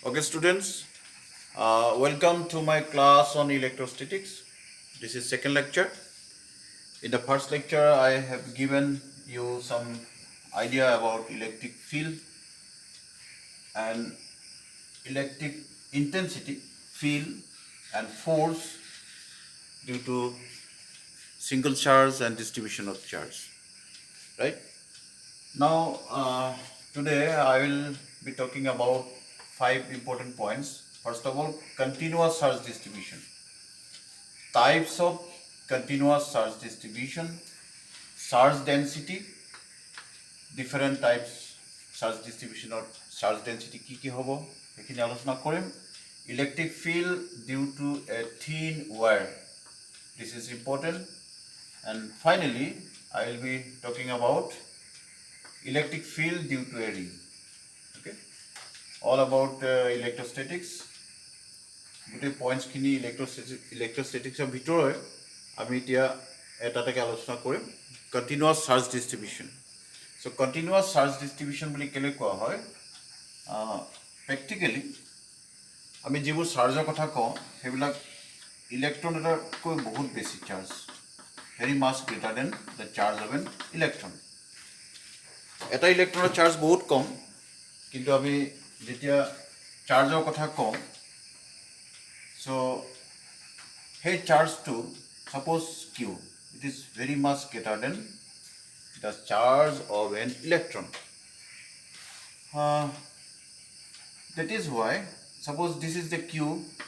Okay, students, welcome to my class on electrostatics. This is second lecture. In the first lecture, I have given you some idea about electric field and electric intensity, field and force due to single charge and distribution of charge. Right? Now, today I will be talking about 5 important points. First of all, continuous charge distribution. Types of continuous charge distribution, charge density, different types charge distribution or charge density কি হব এখিনি আলোচনা কৰিম electric field due to a thin wire, this is important, and finally I will be talking about electric field due to a ring. Okay, all about electrostatics. গোটেই পইণ্টছখিনি ইলেক্ট্ৰষ্টেটিক্সৰ ভিতৰৰে আমি এতিয়া এটাকে আলোচনা কৰিম কণ্টিনিউৱাছ চাৰ্জ ডিষ্ট্ৰিবিউশ্যন। চ' কণ্টিনিউৱাছ চাৰ্জ ডিষ্ট্ৰিবিউশ্যন বুলি কেলৈ কোৱা হয়, প্ৰেক্টিকেলি আমি যিবোৰ চাৰ্জৰ কথা কওঁ সেইবিলাক ইলেক্ট্ৰন এটাতকৈ বহুত বেছি charge, very much greater than the charge of an electron. এটা ইলেক্ট্ৰনৰ চাৰ্জ বহুত কম, কিন্তু আমি যেতিয়া চাৰ্জৰ কথা কওঁ, so hey charge to suppose q, it is very much greater than the charge of an electron. That is why suppose this is the q,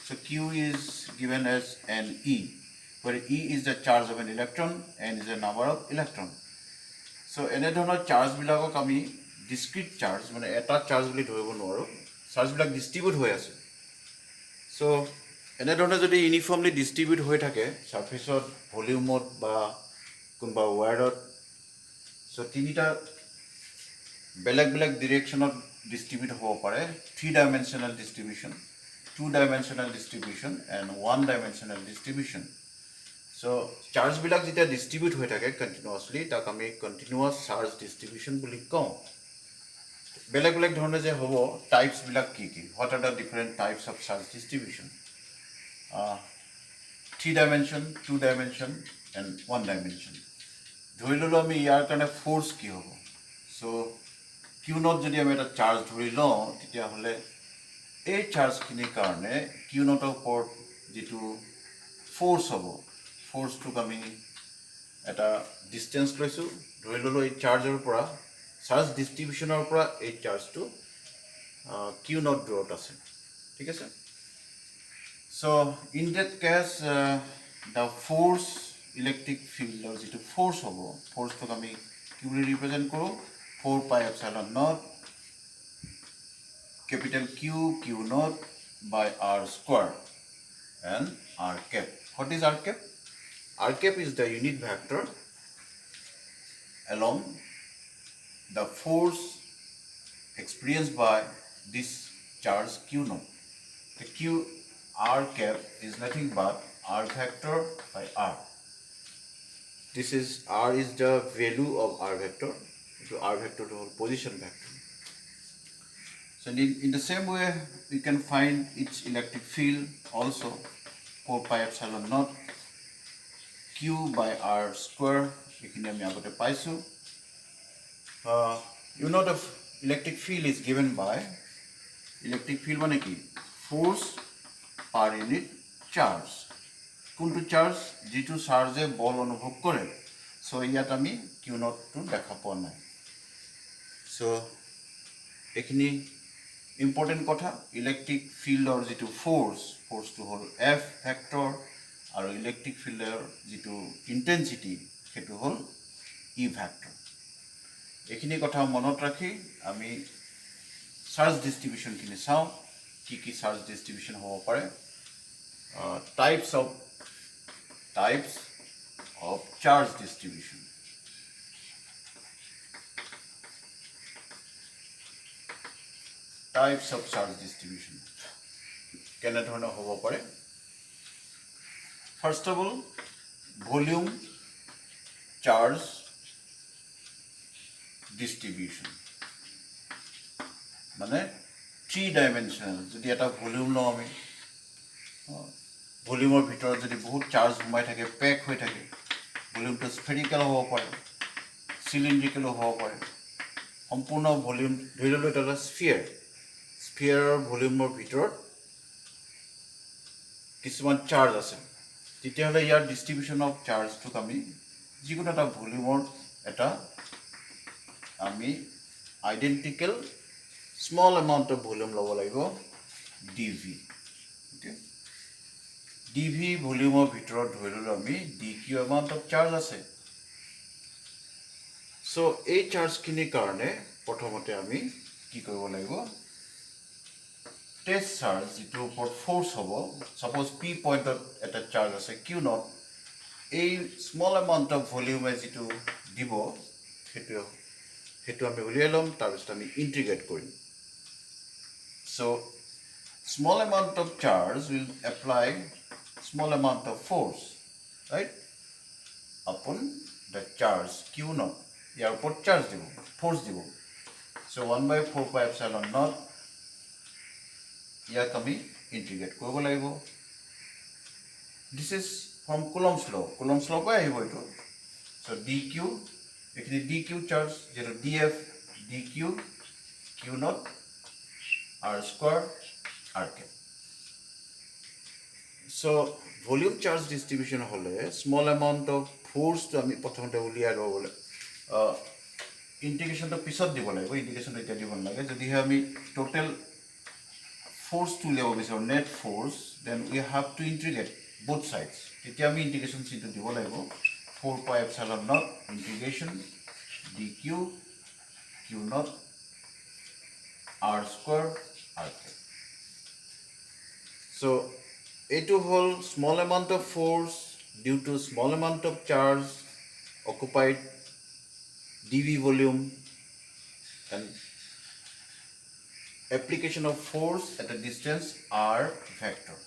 so q is given as an e, where e is the charge of an electron and is the number of electron. So এনে ধৰণৰ চাৰ্জবিলাকক আমি ডিসক্ৰিট charge মানে এটা charge বুলি ধৰিব নোৱাৰোঁ, চাৰ্জবিলাক distribute হৈ আছে। চ' এনেধৰণে যদি ইউনিফৰ্মলি ডিষ্ট্ৰিবিউট হৈ থাকে ছাৰ্ফেচত, ভলিউমত বা কোনোবা ৱায়াৰত, চ' তিনিটা বেলেগ বেলেগ ডিৰেকশ্যনত ডিষ্ট্ৰিবিউট হ'ব পাৰে। 3 dimensional distribution, 2 dimensional distribution and 1 dimensional distribution. So' চাৰ্জবিলাক যেতিয়া ডিষ্ট্ৰিবিউট হৈ থাকে কণ্টিনিউৱাছলি, তাক আমি কণ্টিনিউৱাছ চাৰ্জ ডিষ্ট্ৰিবিউশ্যন বুলি কওঁ। বেলেগ বেলেগ ধৰণে যে হ'ব, টাইপছবিলাক কি কি, what are the different types of charge distribution. 3 dimension, 2 dimension and 1 dimension. ধৰি ল'লোঁ আমি ইয়াৰ কাৰণে ফ'ৰ্চ কি হ'ব। চ' কিউ নট যদি আমি এটা চাৰ্জ ধৰি লওঁ, তেতিয়াহ'লে এই চাৰ্জখিনিৰ কাৰণে কিউ নটৰ ওপৰত যিটো ফ'ৰ্চ হ'ব, ফ'ৰ্চটোক আমি এটা ডিষ্টেঞ্চ লৈছোঁ, ধৰি ল'লোঁ এই চাৰ্জৰ পৰা, চাৰ্জ ডিষ্ট্ৰিবিউশ্যনৰ পৰা এই চাৰ্জটো কিউ নট দূৰত আছে, ঠিক আছে। So in that case, the force electric field or যিটো force হ'ব, forceটোক আমি কি বুলি ৰিপ্ৰেজেণ্ট কৰোঁ, 4 pi epsilon naught capital Q naught by r square and r cap. What is r cap? R cap is the unit vector along the force experienced by this charge Q naught. The r cap is nothing but r vector by r. This is r is the value of r vector, so r vector to position vector. So in the same way we can find its electric field also, 4 pi epsilon naught q by r square, ekhini ami agote paisu. You know the electric field is given by, electric field mane ki, force per unit charge. কোনটো charge, যিটো চাৰ্জে বল অনুভৱ কৰে। চ' ইয়াত আমি Q নটটো দেখা পোৱা নাই। চ' এইখিনি ইম্পৰ্টেণ্ট কথা। ইলেক্ট্ৰিক ফিল্ডৰ যিটো ফ'ৰ্চটো হ'ল এফ ভেক্টৰ, আৰু ইলেক্ট্ৰিক ফিল্ডৰ যিটো ইণ্টেনচিটি সেইটো হ'ল ই ভেক্টৰ। এইখিনি কথা মনত ৰাখি আমি চাৰ্জ ডিষ্ট্ৰিবিউশ্যনখিনি চাওঁ, কি কি চাৰ্জ ডিষ্ট্ৰিবিউশ্যন হ'ব পাৰে। Types of charge distribution. Types of charge distribution. কেনে ধৰণৰ হ'ব পাৰে? First of all, volume charge distribution. মানে 3 dimensional যদি এটা ভলিউম লওঁ আমি ভলিউমৰ ভিতৰত যদি বহুত চাৰ্জ সোমাই থাকে পেক হৈ থাকে ভলিউমটো স্ফেৰিকেল হ'ব পাৰে চিলিণ্ড্ৰিকেলো হ'ব পাৰে সম্পূৰ্ণ ভলিউম ধৰি ললোঁ এটা স্ফিয়াৰৰ ভলিউমৰ ভিতৰত কিছুমান চাৰ্জ আছে তেতিয়াহ'লে ইয়াৰ ডিষ্ট্ৰিবিউশ্যন অফ চাৰ্জটোক আমি যিকোনো এটা ভলিউমৰ এটা আমি identical small amount of volume ল'ব লাগিব dv okay dv ভলিউমৰ ভিতৰত ধৰি ললোঁ আমি dq এমাউণ্ট অফ চাৰ্জ আছে সো এই চাৰ্জখিনিৰ কাৰণে প্ৰথমতে আমি কি কৰিব লাগিব টেষ্ট চাৰ্জ যিটো ওপৰত ফ'ৰ্চ হ'ব সাপোজ p পইণ্টত এটা চাৰ্জ আছে q নট এই স্মল এমাউণ্ট অফ ভলিউমে যিটো দিব সেইটো আমি উলিয়াই ল'ম তাৰপিছত আমি ইণ্টিগ্ৰেট কৰিম so small amount of charge will apply small amount of force right upon the charge q naught ইয়াৰ ওপৰত চাৰ্জ দিব ফ'ৰ্চ দিব so 1/4 pi epsilon naught ইয়াক আমি ইণ্টিগ্ৰেট কৰিব লাগিব this is from Coulomb's law পৰা আহিব এইটো so dq এখানে dq চাৰ্জ যেটো df dq q naught r square r cap so volume charge distribution হলে small amount of force to আমি প্ৰথমতে উলিয়াই লব বলে ইন্টিগ্ৰেশন তো পিছত দিব লাগিব ইন্টিগ্ৰেশন তো এতিয়া দিব নালাগে যদি আমি টোটাল force to উলিয়াব বিচাৰো net force then we have to integrate both sides তেতিয়া আমি ইন্টিগ্ৰেশন চিটো দিব লাগিব 4 pi epsilon naught integration dq q naught r square r cap so it whole small amount of force due to small amount of charge occupied dv volume and application of force at a distance r vector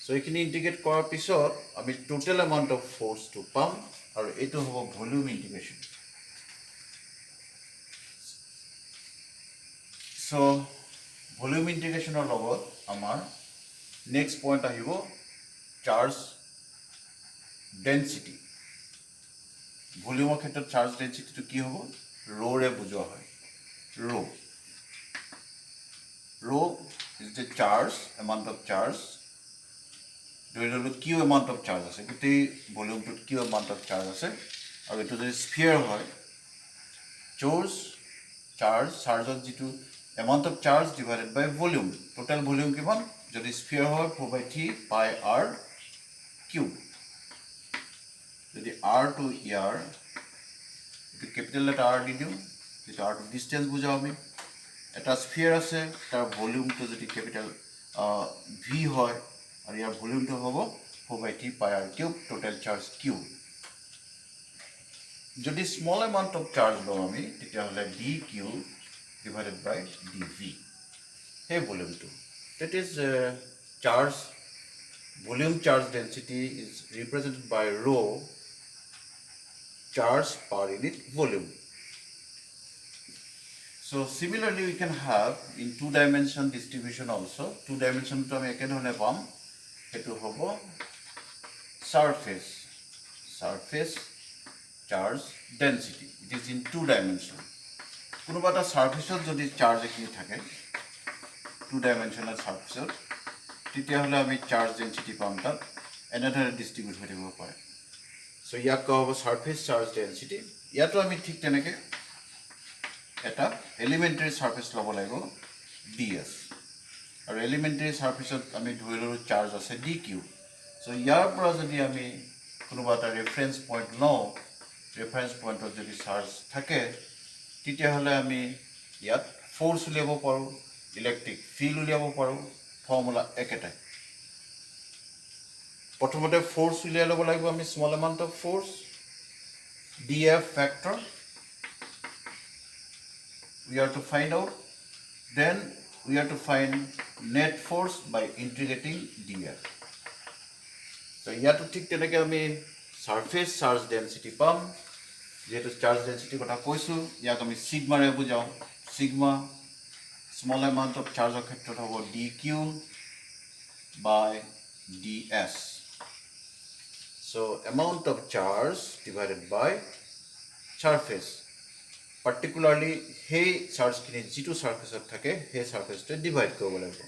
so ekhini integrate korar pisot ami total amount of force to pam aru etu hobo volume integration so volume integration or logot amar next point ahibo charge density volume of khetrot charge density to ki hobo rho re bujhoa hoy rho is the charge amount of charge ধৰিলো q amount of charge আছে গতি volume to q amount of charge আছে আৰু এটো যদি sphere হয় চাৰ্জৰ যেটো amount of charge divided by volume total volume কিমান যদি স্ফিয়াৰ হয় 4/3 pi r cube যদি r to r এটো ক্যাপিটাল লেটাৰ r দি দিও যেটো r to distance বুজাও আমি এটা স্ফিয়াৰ আছে তাৰ ভলিউমটো যদি ক্যাপিটাল v হয় আৰু ইয়াৰ ভলিউমটো হ'ব 4/3 pi r cube total charge q যদি small amount of charge লওঁ আমি তেতিয়া হলে dq divided by dv hey volume that is volume charge density is represented by rho charge per unit volume so similarly we can have in two dimension distribution also two dimension to ami eke dhone pam etu hobo surface charge density it is in two dimension কোনোবা এটা সারফেসত যদি charge এখিনি থাকে two dimensional সারফেসত তেতিয়া হলে আমি charge density পাম তাত এনেধৰণে ডিস্ট্ৰিবিউট হৈ থাকিব পাৰে সো ইয়াক কোৱা হ'ব সাৰফেস চাৰ্জ ডেন্সিটি ইয়াতো আমি ঠিক তেনেকে এটা এলিমেন্টাৰী সাৰফেস ল'ব লাগিব ds আৰু এলিমেন্টাৰী সাৰফেসত আমি ধৰি ললো চাৰ্জ আছে dq সো ইয়াৰ পৰা যদি আমি কোনোবা এটা ৰেফাৰেন্স পইণ্ট লওঁ ৰেফাৰেন্স পইণ্টত যদি চাৰ্জ থাকে তেতিয়া হলে আমি ইয়াত ফোৰ্স উলিয়াব পাৰো ইলেক্ট্ৰিক ফিল্ড উলিয়াব পাৰো ফৰ্মুলা একেটাই প্ৰথমতে ফোর্স উলিয়াই ল'ব লাগিব আমি small amount of force df factor we are to find out then we are to find net force by integrating df so ইয়াতো ঠিক তেনেকৈ আমি সারফেস চার্জ ডেন্সিটি পাম যেহেতু চার্জ ডেন্সিটি কথা কৈছো ইয়াক আমি সিগমা ৰে বুজাও sigma small amount of charge ক্ষেত্ৰত হ'ব dq by ds. So amount of charge divided by surface, particularly hey charge খিনি যেটো সারফেসত থাকে হে সারফেসটো ডিভাইড কৰিব লাগিব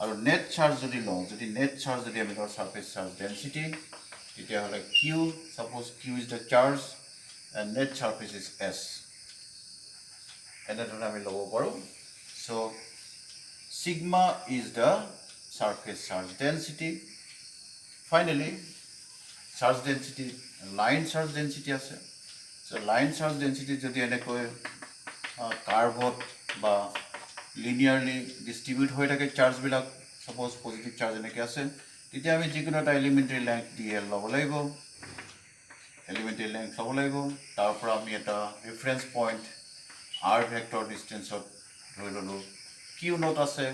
আৰু নেট চাৰ্জ যদি লওঁ যদি নেট চাৰ্জ যদি আমি লওঁ সাৰফেস চাৰ্জ ডেন্সিটি তেতিয়া হলে q, suppose q is the charge and net surface is s, এনেধৰণে আমি ল'ব পাৰোঁ. So sigma is the surface charge density. Finally charge density, line charge density আছে. So line charge density যদি এনেকৈ কার্ভত বা লিনিয়ারলি ডিস্ট্রিবিউট হৈ থাকে চার্জবিলাক, সাপোজ পজিটিভ চার্জ এনেকৈ আছে, তেতিয়া আমি যিকোনো এটা এলিমেন্টারি লেংথ dl ল'ব লাগিব, এলিমেন্টারি লেংথ ল'ব লাগিব. তাৰ পৰা আমি এটা ৰেফাৰেন্স পইণ্ট r ভেক্টৰ ডিস্টেন্সত ধৰি ল'লো q নট আছে,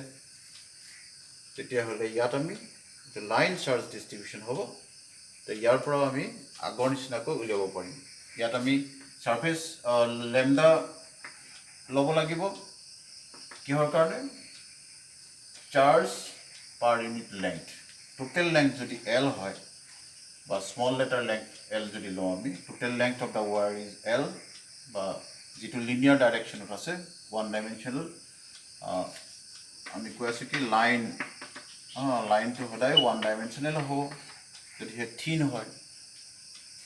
তেতিয়া হ'লে ইয়াত আমি লাইন চাৰ্জ ডিস্ট্ৰিবিউশন হ'ব. তো ইয়াৰ পৰা আমি আগৰ নিচিনাকৈ উলিয়াব পাৰিম. ইয়াত আমি সাৰফেস লেমডা ল'ব লাগিব কিহৰ কাৰণে, চাৰ্জ পাৰ ইউনিট লেংথ, টোটেল লেংথ যদি l হয় বা স্মল লেটাৰ লেংথ l যদি লওঁ আমি, total length of the wire is l, বা যেটো লিনিয়াৰ ডাইৰেকশ্যনত আছে ওৱান ডাইমেনশ্যনেল, আমি কৈ আছোঁ কি লাইনটো সদায় ওৱান ডাইমেনশ্যনেল হ'ব. যদি হে থিন হয়,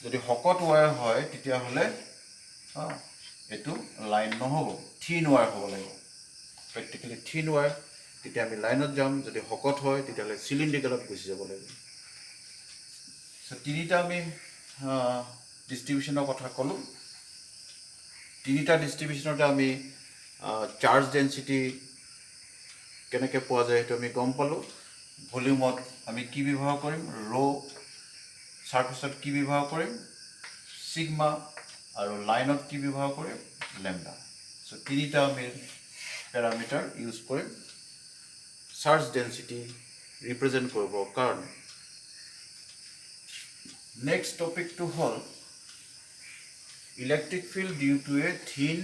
যদি শকত ৱায়াৰ হয় তেতিয়াহ'লে এইটো লাইন নহ'ব, থিন ৱায়াৰ হ'ব লাগিব, প্ৰেক্টিকেলি থিন ৱায়াৰ, তেতিয়া আমি লাইনত যাম. যদি শকত হয় তেতিয়াহ'লে চিলিণ্ড্ৰিকেলত গুচি যাব লাগিব. চ' তিনিটা আমি ডিস্ট্ৰিবিউশ্যনৰ কথা ক'লোঁ. তিনিটা ডিস্ট্ৰিবিউশ্যনতে আমি চাৰ্জ ডেন্সিটি কেনেকৈ পোৱা যায় সেইটো আমি গম পালোঁ. ভলিউমত আমি কি ব্যৱহাৰ কৰিম, ৰ', সাৰফেসত কি ব্যৱহাৰ কৰিম, সিগমা, আৰু লাইনত কি ব্যৱহাৰ কৰিম, লেমডা. সো তিনিটা আমি প্যাৰামিটাৰ ইউজ কৰিম চাৰ্জ ডেন্সিটি ৰিপ্ৰেজেন্ট কৰিবৰ কাৰণে. নেক্সট টপিকটো হ'ল electric field due to a thin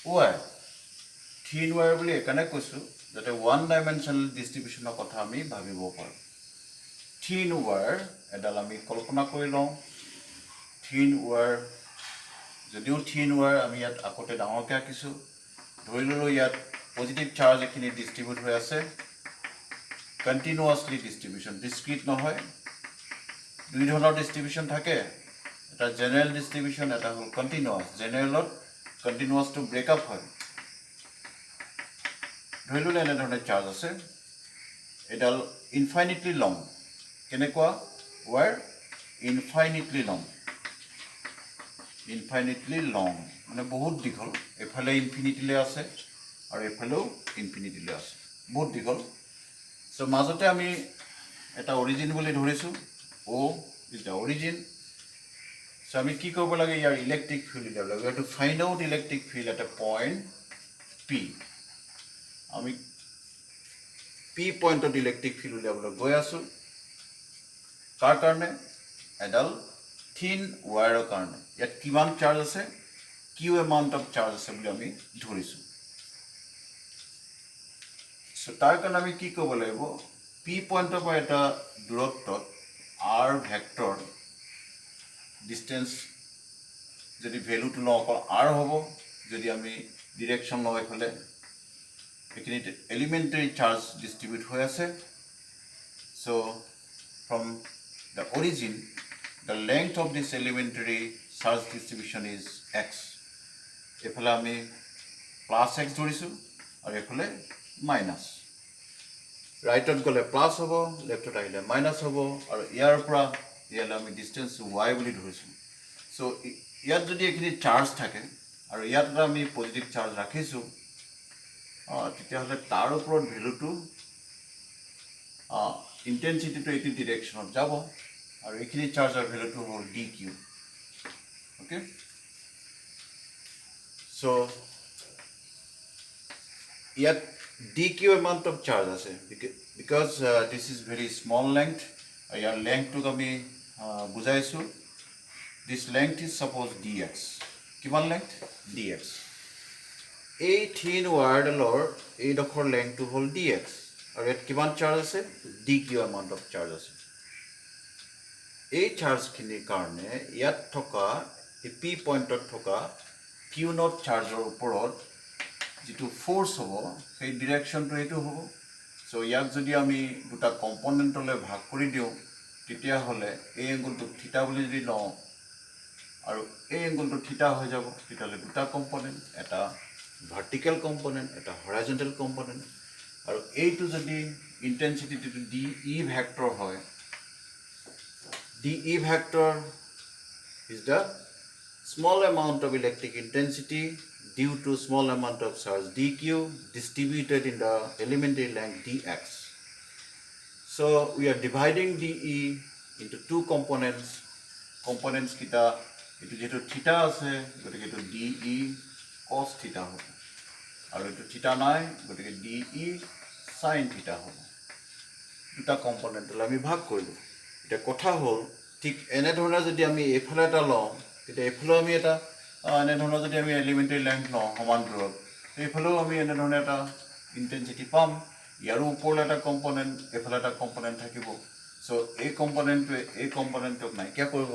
wire. থিন ৱায়াৰ বুলি এইকাৰণে কৈছোঁ যাতে ওৱান ডাইমেনশ্যনেল ডিস্ট্ৰিবিউশ্যনৰ কথা আমি ভাবিব পাৰোঁ. থিন ৱায়াৰ এডাল আমি কল্পনা কৰি লওঁ. থিন ৱায়াৰ, যদিও থিন ৱায়াৰ আমি ইয়াত আগতে ডাঙৰকৈ আঁকিছোঁ, ধৰি ল'লোঁ ইয়াত পজিটিভ চাৰ্জ এইখিনি ডিস্ট্ৰিবিউট হৈ আছে, কণ্টিনিউৱাছলি ডিস্ট্ৰিবিউশ্যন, ডিস্ক্ৰিট নহয়. দুই ধৰণৰ ডিস্ট্ৰিবিউশ্যন থাকে, এটা জেনেৰেল ডিস্ট্ৰিবিউশ্যন, এটা হ'ল কণ্টিনিউৱাছ. জেনেৰেলত কণ্টিনিউৱাছটো ব্ৰেকআপ হয়. ধৰি ল'লে এনেধৰণে চাৰ্জ আছে, এডাল ইনফাইনিটলি লং. কেনেকুৱা ৱায়াৰ, ইনফাইনিটলি লং, ইনফাইনিটলি লং মানে বহুত দীঘল, এফালে ইনফিনিটিলৈ আছে আৰু এফালেও ইনফিনিটিলৈ আছে, বহুত দীঘল. চ' মাজতে আমি এটা অৰিজিন বুলি ধৰিছোঁ, O' is the origin. So' আমি কি কৰিব লাগে, ইয়াৰ ইলেক্ট্ৰিক ফিল্ড উলিয়াব লাগে. We have to find out electric field at a point P. আমি পি পইণ্টত ইলেক্ট্ৰিক ফিল্ড উলিয়াবলৈ গৈ আছোঁ. কাৰ কাৰণে, এডাল থিন ৱায়াৰৰ কাৰণে. ইয়াত কিমান চাৰ্জ আছে, কিউ এমাউণ্ট অফ চাৰ্জ আছে বুলি আমি ধৰিছোঁ. চ' তাৰ কাৰণে আমি কি কৰিব লাগিব, পি পইণ্টৰ পৰা এটা দূৰত্বত আৰ ভেক্টৰ ডিষ্টেঞ্চ যদি ভেলুটো লওঁ অকল আৰ হ'ব, যদি আমি ডিৰেকশ্যন লওঁ এইফালে, এইখিনিত এলিমেণ্টাৰী চাৰ্জ ডিষ্ট্ৰিবিউট হৈ আছে. চ' from the origin, the length of this elementary charge distribution is x. এফালে আমি প্লাছ x ধৰিছোঁ আৰু এফালে মাইনাছ. ৰাইটত গ'লে প্লাছ হ'ব, লেফ্টত আহিলে মাইনাছ হ'ব, আৰু ইয়াৰ পৰা ইয়ালৈ আমি ডিষ্টেঞ্চ y বুলি ধৰিছোঁ. চ' ইয়াত যদি এইখিনি চাৰ্জ থাকে আৰু ইয়াত এটা আমি পজিটিভ চাৰ্জ ৰাখিছোঁ, তেতিয়াহ'লে তাৰ ওপৰত ভেলুটো ইণ্টেনচিটিটো এইটো ডিৰেকশ্যনত যাব, আৰু এইখিনি চাৰ্জৰ ভেলুটো হ'ল ডি কিউ. অ'কে, চ' ইয়াত d q amount of charge আছে, because this is very small length. ইয়াৰ লেংথটোক আমি বুজাইছোঁ, this length is suppose d x. কিমান লেংথ, ডি এক্স. এই থিন ৱায়াৰডালৰ এইডোখৰ লেংথটো হ'ল dx আৰু ইয়াত কিমান চাৰ্জ আছে dq এমাউণ্ট অফ চাৰ্জ আছে এই চাৰ্জখিনিৰ কাৰণে ইয়াত থকা এই পি পইণ্টত থকা কিউ নট চাৰ্জৰ ওপৰত যিটো ফ'ৰ্চ হ'ব সেই ডিৰেকশ্যনটো এইটো হ'ব চ' ইয়াক যদি আমি দুটা কম্পনেণ্টলৈ ভাগ কৰি দিওঁ তেতিয়াহ'লে এই এংগলটো থিটা বুলি যদি লওঁ আৰু এই এংগলটো থিটা হৈ যাব তেতিয়াহ'লে দুটা কম্পনেণ্ট এটা ভাৰ্টিকেল কম্পনেণ্ট এটা হৰাইজণ্টেল কম্পনেণ্ট আৰু এইটো যদি ইণ্টেনচিটিটো ডি ই ভেক্টৰ হয় dE vector is the small amount of electric intensity due to small amount of charge dq distributed in the elementary length dx. So we are dividing dE into two components. Components kita itu jeto theta ase gotike itu dE cos theta hobo aru itu theta nai gotike dE sin theta hobo দুটা component আমি ভাগ কৰিলোঁ এটা কথা হ'ল ঠিক এনেধৰণৰ যদি আমি এইফালে এটা লওঁ তেতিয়া এইফালেও আমি এটা এনেধৰণৰ যদি আমি এলিমেণ্টাৰী লেংথ লওঁ সমান দূৰত এইফালেও আমি এনেধৰণে এটা ইণ্টেনচিটি পাম ইয়াৰো ওপৰলৈ এটা কম্পনেণ্ট এইফালে এটা কম্পনেণ্ট থাকিব চ' এই কম্পনেণ্টটোৱে এই কম্পনেণ্টটোক নাইকিয়া কৰিব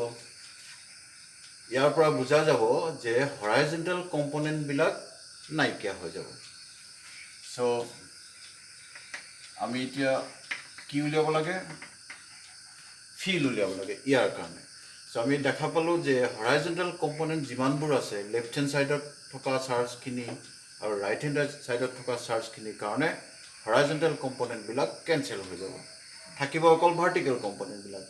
ইয়াৰ পৰা বুজা যাব যে হৰাইজণ্টেল কম্পনেণ্টবিলাক নাইকিয়া হৈ যাব চ' আমি এতিয়া কি উলিয়াব লাগে ফিল উলিয়াব লাগে ইয়াৰ কাৰণে চ' আমি দেখা পালোঁ যে হৰাইজণ্টেল কম্পনেণ্ট যিমানবোৰ আছে লেফ্ট হেণ্ড ছাইডত থকা চাৰ্জখিনি আৰু ৰাইট হেণ্ড ছাইডত থকা চাৰ্জখিনিৰ কাৰণে হৰাইজণ্টেল কম্পনেণ্টবিলাক কেঞ্চেল হৈ যাব থাকিব অকল ভাৰ্টিকেল কম্পনেণ্টবিলাক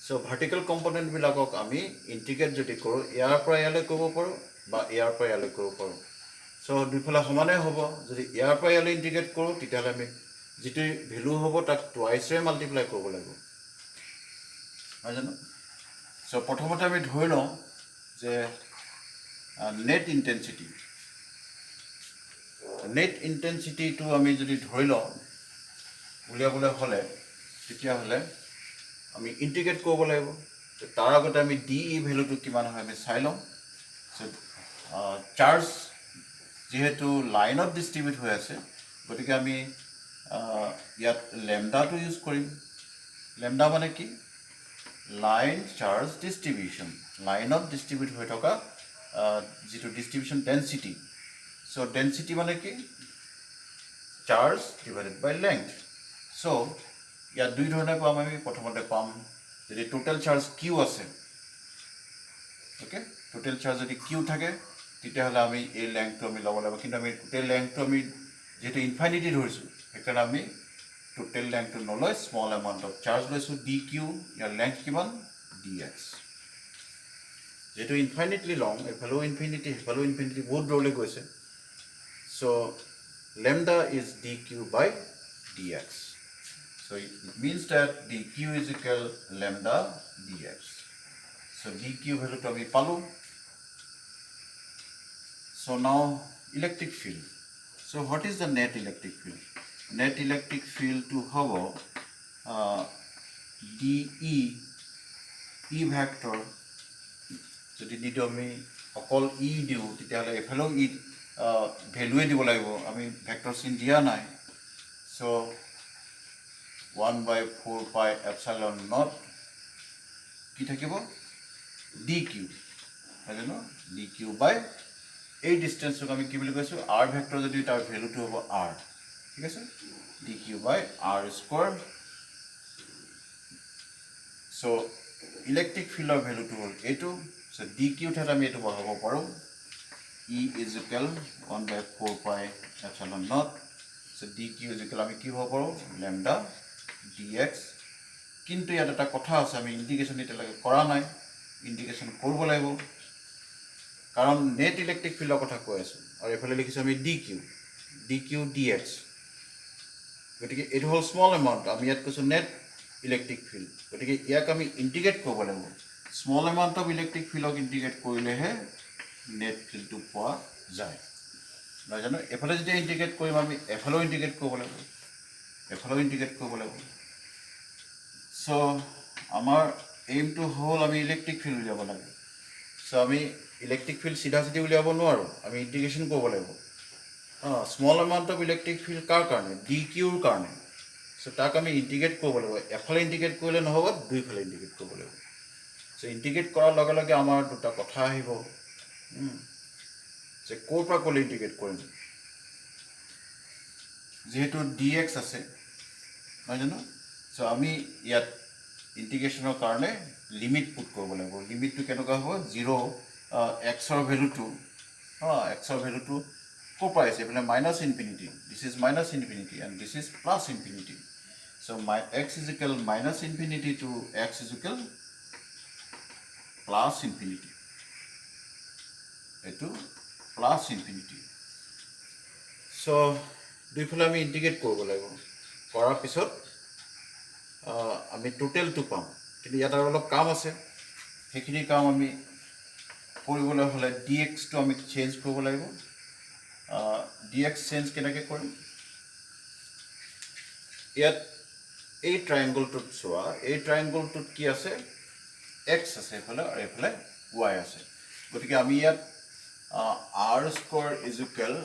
চ' ভাৰ্টিকেল কম্পনেণ্টবিলাকক আমি ইণ্টিগ্ৰেট যদি কৰোঁ ইয়াৰ পৰা ইয়ালৈ কৰিব পাৰোঁ বা ইয়াৰ পৰা ইয়ালৈ কৰিব পাৰোঁ চ' দুইফালে সমানেই হ'ব যদি ইয়াৰ পৰা ইয়ালৈ ইণ্টিগ্ৰেট কৰোঁ তেতিয়াহ'লে আমি যিটো ভেলু হ'ব তাক টুৱাইচে মাল্টিপ্লাই কৰিব লাগিব নহয় জানো চ' প্ৰথমতে আমি ধৰি লওঁ যে নেট ইণ্টেনচিটিটো আমি যদি ধৰি লওঁ উলিয়াবলৈ হ'লে তেতিয়াহ'লে আমি ইণ্টিগ্ৰেট কৰিব লাগিব তাৰ আগতে আমি ডি ই ভেলুটো কিমান হয় আমি চাই লওঁ চ' চাৰ্জ যিহেতু লাইনত ডিষ্ট্ৰিবিউট হৈ আছে গতিকে আমি ইয়াত লেমডাটো ইউজ কৰিম লেমডা মানে কি লাইন চাৰ্জ ডিষ্ট্ৰিবিউশ্যন লাইনত ডিষ্ট্ৰিবিউট হৈ থকা যিটো ডিষ্ট্ৰিবিউশ্যন ডেনচিটি চ' ডেনচিটি মানে কি চাৰ্জ ডিভাইডেড বাই লেংথ চ' ইয়াত দুই ধৰণে পাম আমি প্ৰথমতে পাম যদি টোটেল চাৰ্জ কিউ আছে অ'কে টোটেল চাৰ্জ যদি কিউ থাকে তেতিয়াহ'লে আমি এই লেংথটো আমি ল'ব লাগিব কিন্তু আমি টোটেল লেংথটো আমি যিহেতু ইনফাইনিটি ধৰিছোঁ সেইকাৰণে আমি টোটেল লেংথটো নলয় স্মল এমাউণ্ট অফ চাৰ্জ লৈছোঁ ডি কিউ ইয়াৰ লেংথ কিমান ডি এক্স যেহেতু ইনফাইনিটলি লং এইফালেও ইনফিনিটি সেইফালেও ইনফিনিটি বহুত দূৰলৈ গৈছে so' lambda is d q by d x so' it means that d Q is equal lambda d x so' D q ভেলুটো আমি পালোঁ so' now electric field so' what is the net electric field net electric ফিল্ডটো হ'ব d ই vector যদি দিটো আমি অকল ই দিওঁ তেতিয়াহ'লে এইফালেও ই ভেলুৱে দিব লাগিব আমি ভেক্টৰ চিন দিয়া নাই চ' 1/4 পাই এপচাইলন নট কি থাকিব ডি কিউ হয় জানো ডি কিউ বাই এই ডিষ্টেঞ্চটোক আমি কি বুলি কৈছোঁ আৰ ভেক্টৰ যদি তাৰ ভেলুটো হ'ব আৰ ঠিক আছে ডি কিউ বাই আৰ স্কোৱাৰ চ' ইলেক্ট্ৰিক ফিল্ডৰ ভেলুটো হ'ল এইটো চ' ডি কিউ ঠাইত আমি এইটো বহাব পাৰোঁ ই is equal 1/4 pi epsilon not so' D Q is equal আমি কি হ'ব পাৰোঁ লেমডা ডি এক্স কিন্তু ইয়াত এটা কথা আছে আমি ইণ্টিগ্ৰেশ্যন এতিয়ালৈকে কৰা নাই ইণ্টিগ্ৰেশ্যন কৰিব লাগিব কাৰণ নেট ইলেক্ট্ৰিক ফিল্ডৰ কথা কৈ আছোঁ আৰু এইফালে লিখিছোঁ আমি ডি কিউ ডি এক্স গতিকে এইটো হ'ল স্মল এমাউণ্ট আমি ইয়াত কৈছোঁ নেট ইলেক্ট্ৰিক ফিল্ড গতিকে ইয়াক আমি ইণ্টিগ্ৰেট কৰিব লাগিব স্মল এমাউণ্ট অফ ইলেক্ট্ৰিক ফিল্ডক ইণ্টিগ্ৰেট কৰিলেহে নেট ফিল্ডটো পোৱা যায় নহয় জানো এফালে যেতিয়া ইণ্টিগ্ৰেট কৰিম আমি এফালেও ইণ্টিগ্ৰেট কৰিব লাগিব চ' আমাৰ এইমটো হ'ল আমি ইলেক্ট্ৰিক ফিল্ড উলিয়াব লাগে চ' আমি ইলেক্ট্ৰিক ফিল্ড চিধা চিধি উলিয়াব নোৱাৰোঁ আমি ইণ্টিগ্ৰেশ্যন কৰিব লাগিব small amount of electric field কাৰ কাৰণে ডি কিউৰ কাৰণে চ' তাক আমি ইণ্টিগ্ৰেট কৰিব লাগিব এফালে ইণ্টিগ্ৰেট কৰিলে নহ'ব দুইফালে ইণ্টিগ্ৰেট কৰিব লাগিব চ' ইণ্টিগ্ৰেট কৰাৰ লগে লগে আমাৰ দুটা কথা আহিব যে ক'ৰ পৰা ক'লৈ ইণ্টিগ্ৰেট কৰিম যেহেতু ডি এক্স আছে নহয় জানো চ' আমি ইয়াত ইণ্টিগ্ৰেশ্যনৰ কাৰণে লিমিট পুট কৰিব লাগিব লিমিটটো কেনেকুৱা হ'ব 0 এক্সৰ ভেলুটো এক্সৰ ভেলুটো ক'ৰ পৰা আহিছে এইফালে minus infinity this is minus infinity and this is plus infinity so' x is equal minus infinity two x is equal plus infinity এইটো প্লাছ ইনফিনিটি চ' দুইফালে আমি ইণ্টিগ্ৰেট কৰিব লাগিব কৰাৰ পিছত আমি টোটেলটো পাম কিন্তু ইয়াত আৰু অলপ কাম আছে সেইখিনি কাম আমি কৰিবলৈ হ'লে ডি এক্সটো আমি চেঞ্জ কৰিব লাগিব ডি এক্স চেঞ্জ কেনেকৈ কৰিম ইয়াত এই ট্ৰায়েংগলটোত চোৱা এই ট্ৰায়েংগলটোত কি আছে এক্স আছে এইফালে আৰু এইফালে ৱাই আছে গতিকে আমি ইয়াত r square is equal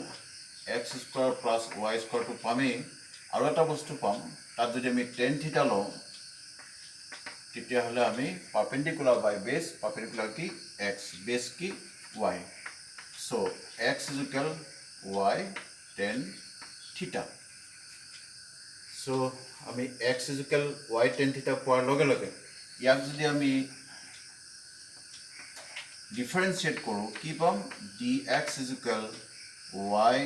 x square plus y স্কোৱাৰটো পামেই আৰু এটা বস্তু পাম তাত যদি আমি টেন থিটা লওঁ তেতিয়াহ'লে আমি পাৰ্পেণ্ডিকুলাৰ বাই বেছ পাৰ্পেণ্ডিকুলাৰ কি এক্স বেছ কি y so' x is equal y tan theta so' আমি x is equal y tan theta পোৱাৰ লগে লগে ইয়াক যদি আমি ডিফাৰেঞ্চিয়েট কৰোঁ কি পাম D X is equal Y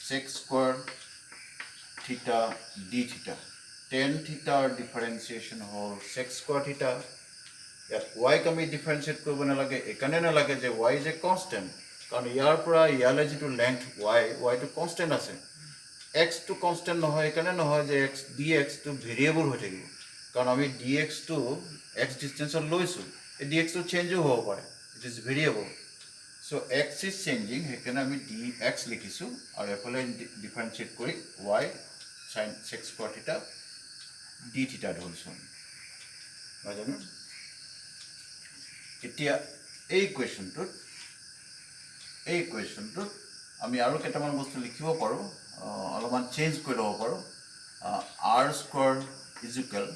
sec square theta D theta tan থিটাৰ ডিফাৰেঞ্চিয়েশ্যন হ'ল চেক স্কোৱাৰ থিটা ইয়াত ৱাইক আমি ডিফাৰেঞ্চিয়েট কৰিব নালাগে এইকাৰণে নালাগে যে ৱাই ইজ এ কনষ্টেণ্ট কাৰণ ইয়াৰ পৰা ইয়ালৈ যিটো লেংথ ৱাইটো কনষ্টেণ্ট আছে এক্সটো কনষ্টেণ্ট নহয় এইকাৰণে নহয় যে ডি এক্সটো ভেৰিয়েবল হৈ থাকিব কাৰণ আমি ডি এক্সটো এক্স ডিষ্টেঞ্চত লৈছোঁ এই ডি এক্সটো চেঞ্জো হ'ব পাৰে it is variable so' x is changing সেইকাৰণে আমি ডি এক্স লিখিছোঁ আৰু এফালে ডিফাৰেঞ্চিয়েট কৰি Y sign check square theta D থিটা ধৰিছোঁ নহয় জানো এতিয়া এই কুৱেশ্যনটোত আমি আৰু কেইটামান বস্তু লিখিব পাৰোঁ অলপমান চেঞ্জ কৰি ল'ব পাৰোঁ আৰ স্কোৱাৰ ইজ ইকুৱেল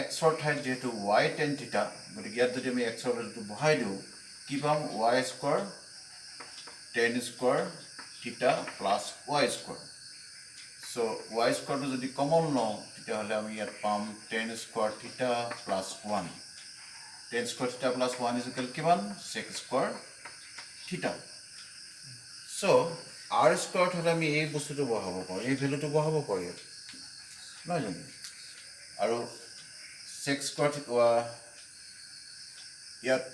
এক্সৰ ঠাইত যিহেতু ৱাই টেন থিটা গতিকে ইয়াত যদি আমি এক্সৰ ভেলুটো বহাই দিওঁ কি পাম ৱাই স্কোৱাৰ টেন স্কোৱাৰ থিটা প্লাছ ৱাই স্কোৱাৰ চ' ৱাই স্কোৱাৰটো যদি কমন লওঁ তেতিয়াহ'লে আমি ইয়াত পাম টেন স্কোৱাৰ থিটা প্লাছ ওৱান টেন স্কোৱাৰ থিটা প্লাছ ওৱান ইজ ইকুৱেল কিমান চেক স্কোৱাৰ থিটা চ' আৰ স্কোৱাৰত হ'লে আমি এই বস্তুটো বহাব পাৰোঁ এই ভেলুটো বহাব পাৰোঁ ইয়াত নহয় জানো আৰু চেক স্কোৱাৰ ইয়াত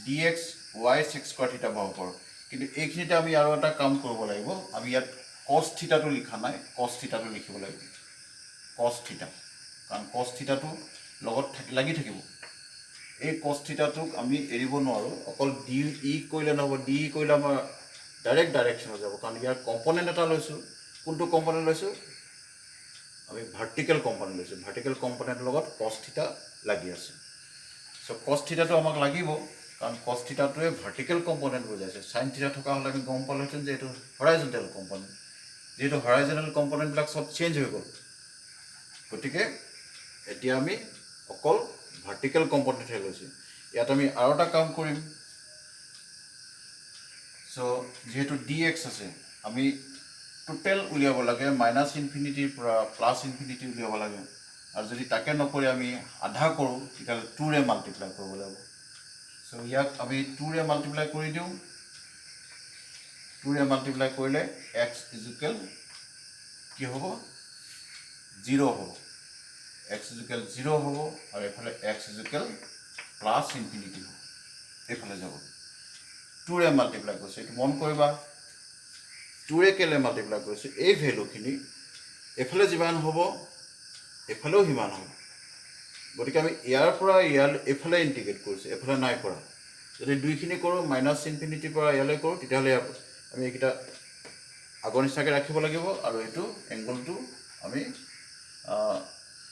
D X Y sec square theta বহাব পাৰোঁ কিন্তু এইখিনিতে আমি আৰু এটা কাম কৰিব লাগিব আমি ইয়াত কছ থিটাটো লিখা নাই কছ থিটাটো লিখিব লাগিব কছ থিটা কাৰণ কছ থিটাটো লগত লাগি থাকিব এই কছ থিটাটোক আমি এৰিব নোৱাৰোঁ অকল ডি ই কৰিলে নহ'ব ডি ই কৰিলে আমাৰ ডাইৰেক্ট ডাইৰেকশ্যনত যাব কাৰণ ইয়াৰ কম্পনেণ্ট এটা লৈছোঁ কোনটো কম্পনেণ্ট লৈছোঁ আমি ভাৰ্টিকেল কম্পনেণ্ট লৈছোঁ ভাৰ্টিকেল কম্পনেণ্টৰ লগত কছ থিটা লাগি আছে চ' কছ থিটাটো আমাক লাগিব কাৰণ কছ থিটাটোৱে ভাৰ্টিকেল কম্পনেণ্ট বুজাইছে চাইন থিটা থকা হ'লে আমি গম পালোহেঁতেন যে এইটো হৰাইজণ্টেল কম্পনেণ্ট যিহেতু হৰাইজনেল কম্পনেণ্টবিলাক চব চেঞ্জ হৈ গ'ল গতিকে এতিয়া আমি অকল ভাৰ্টিকেল কম্পনেণ্টহে লৈছোঁ ইয়াত আমি আৰু এটা কাম কৰিম চ' যিহেতু ডি এক্স আছে আমি টোটেল উলিয়াব লাগে মাইনাছ ইনফিনিটিৰ পৰা প্লাছ ইনফিনিটি উলিয়াব লাগে আৰু যদি তাকে নকৰি আমি আধা কৰোঁ তেতিয়াহ'লে 2ৰে মাল্টিপ্লাই কৰিব লাগিব চ' ইয়াক আমি 2ৰে মাল্টিপ্লাই কৰি দিওঁ 2ৰে মাল্টিপ্লাই কৰিলে এক্স ইজ ইকুৱেল কি হ'ব 0 হ'ব এক্স ইজ ইকুৱেল 0 হ'ব আৰু এইফালে x is equal plus infinity হ'ব এইফালে যাব 2ৰে মাল্টিপ্লাই কৰিছোঁ এইটো মন কৰিবা 2ৰে কেলৈ মাল্টিপ্লাই কৰিছোঁ এই ভেলুখিনি এইফালে যিমান হ'ব এইফালেও সিমান হ'ব গতিকে আমি ইয়াৰ পৰা এইফালে ইণ্টিগ্ৰেট কৰিছোঁ এইফালে নাই কৰা যদি দুইখিনি কৰোঁ মাইনাছ ইনফিনিটিৰ পৰা ইয়ালৈ কৰোঁ তেতিয়াহ'লে আমি এইকেইটা আগৰ নিচিনাকৈ ৰাখিব লাগিব আৰু এইটো এংগলটো আমি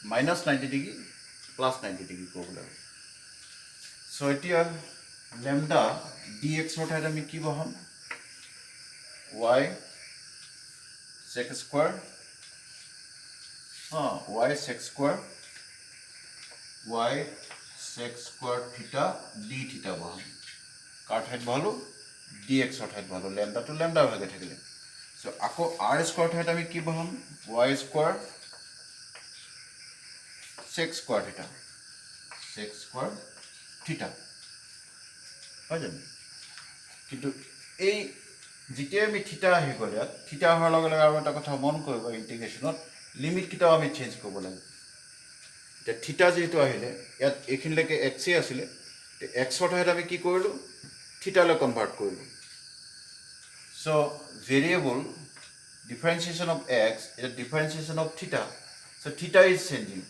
-90 ডিগ্ৰী +90 ডিগ্ৰী কৰিব লাগিব চ' এতিয়া লেমডা ডি এক্সৰ ঠাইত আমি কি বহাম y sec square y sec square theta d theta বহাম কাৰ ঠাইত বহালো dx ঠাইত বহালো লেমডাটো লেমডা ভাগে থাকিলে সো আকৌ r স্কয়াৰ ঠাইত আমি কি বহাম y square sec square theta হয় জানো কিন্তু এই যেতিয়া আমি থিটা আহি গ'ল ইয়াত থিটা হোৱাৰ লগে লগে আৰু এটা কথা মন কৰিব ইন্টিগ্ৰেশ্যনত লিমিট কিটাও আমি চেঞ্জ কৰিব লাগিব এতিয়া থিটা যেটো আহিলে ইয়াত এইখিনিলৈকে x আছিলে x ৰ ঠাইত আমি কি কৰিলো থিটালৈ কনভাৰ্ট কৰিলো so variable differentiation of x is a differentiation of theta so theta is changing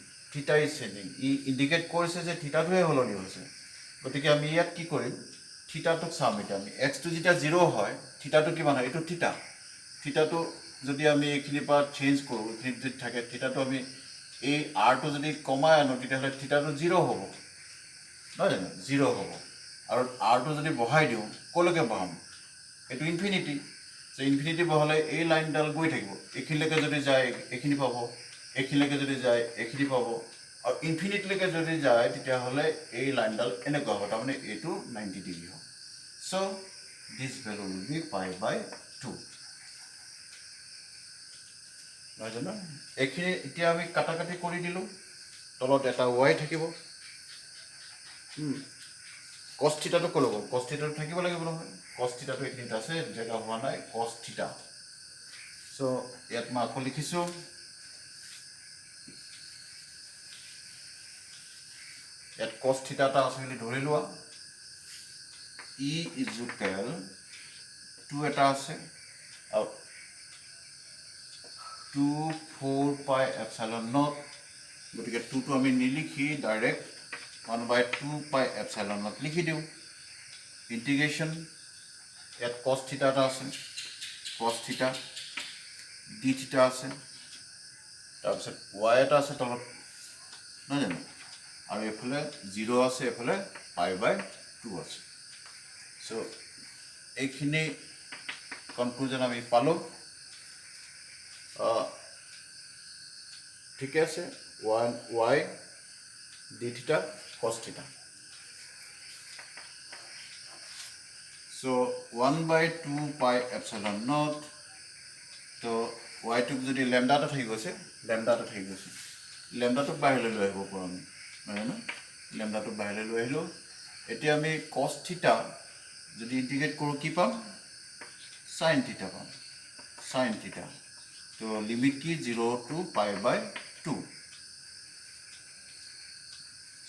E indicate কৰিছে যে থিটাটোহে হলনি হৈছে গতিকে আমি ইয়াত কি কৰিম থিটাটোক চাম এটা আমি x টো যেতিয়া 0 হয় থিটাটো কিমান হয় এটো থিটাটো যদি আমি এইখিনি পা চেঞ্জ কৰো এইখিনি যদি থাকে থিটাটো আমি এই r টো যদি কমাই আনো তেতিয়াহলে থিটাটো 0 হ'ব নহয় জানো 0 হ'ব আৰু r টো যদি বহাই দিও কলৈকে বহাম এটো ইনফিনিটি সো ইনফিনিটি বহালে এই লাইনডাল গৈ থাকিব এইখিনিলৈকে যদি যায় এইখিনি পাব এইখিনিলৈকে যদি যায় এইখিনি পাব আৰু ইনফিনিটিলৈকে যদি যায় তেতিয়াহলে এই লাইনডাল এনেকুৱা হ'ব তাৰমানে এটো 90 ডিগ্ৰী হ'ব so this value will be pi by 2 নহয় জানো এইখিনি এতিয়া আমি কাটাকাটি কৰি দিলো তলত এটা y থাকিব cos theta to কলো cos theta to থাকিব লাগিব নহয় cos theta to এখিনিত আছে জায়গা হোৱা নাই cos theta সো ইয়াত মই আকৌ লিখিছো ইয়াত cos theta টা আছে বুলি ধৰি লোৱা e is equal 2 এটা আছে আৰু 2 4 pi epsilon naught গতিকে 2 টো আমি নিলিখি direct 1 by 2 pi epsilon naught লিখি দিও integration at cos theta টা আছে cos theta d theta আছে তাৰপিছত y এটা আছে তলত না জানো আৰু এফালে 0 আছে এফালে pi by 2 আছে সো এইখিনি কনক্লুজন আমি পালো ঠিক আছে 1 y d theta cos theta so 1 by 2 pi epsilon naught to y to যদি ল্যামডাটা থাকি গৈছে ল্যামডাটো বাহিৰলৈ লৈ আহিব পাৰো আমি মানে না ল্যামডাটো বাহিৰলৈ লৈ আহিলো এতিয়া আমি cos theta যদি ইন্টিগ্ৰেট কৰো কি পাম sin theta পাম sin theta তো লিমিট কি 0 to pi by 2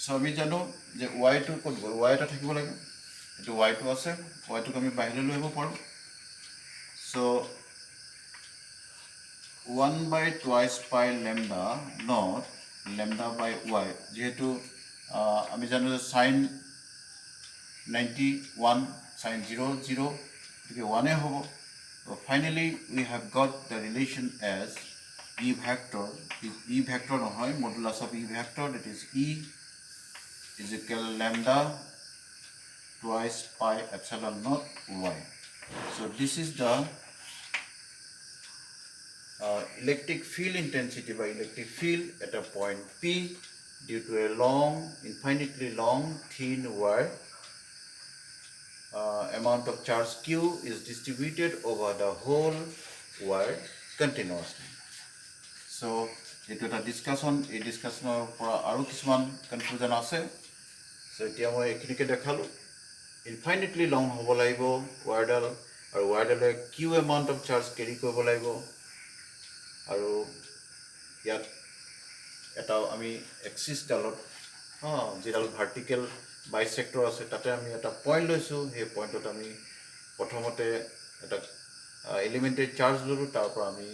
সো আমি জানো যে y টো কত গল y টা থাকিব লাগে এটো y টো আছে y টো আমি বাহিৰলৈ লৈ আহিব পাৰো so 1 by twice pi lambda naught lambda by y যেহেতু আমি জানো যে sin 91 sin 0 0 একে 1 এ হ'ব so finally we have got the relation as e vector নহয় modulus of e vector that is e is equal lambda twice pi epsilon naught y so this is the electric field intensity by electric field at a point P due to a infinitely long, thin wire. Amount of charge Q is distributed over the whole wire continuously. So, it is a discussion. A discussion for aru kisman conclusion ase. So, etia moi ekinike dekhalu. Infinitely long hobo laibo wire dal or wire dal Q amount of charge carry koribo laibo. আৰু ইয়াত এটা আমি axis ডালত যেডাল vertical বাইসেক্টৰ আছে তাতে আমি এটা point লৈছো সেই পয়েন্টত আমি প্ৰথমতে এটা এলিমেন্টাৰী চাৰ্জ ললো তাৰ পৰা আমি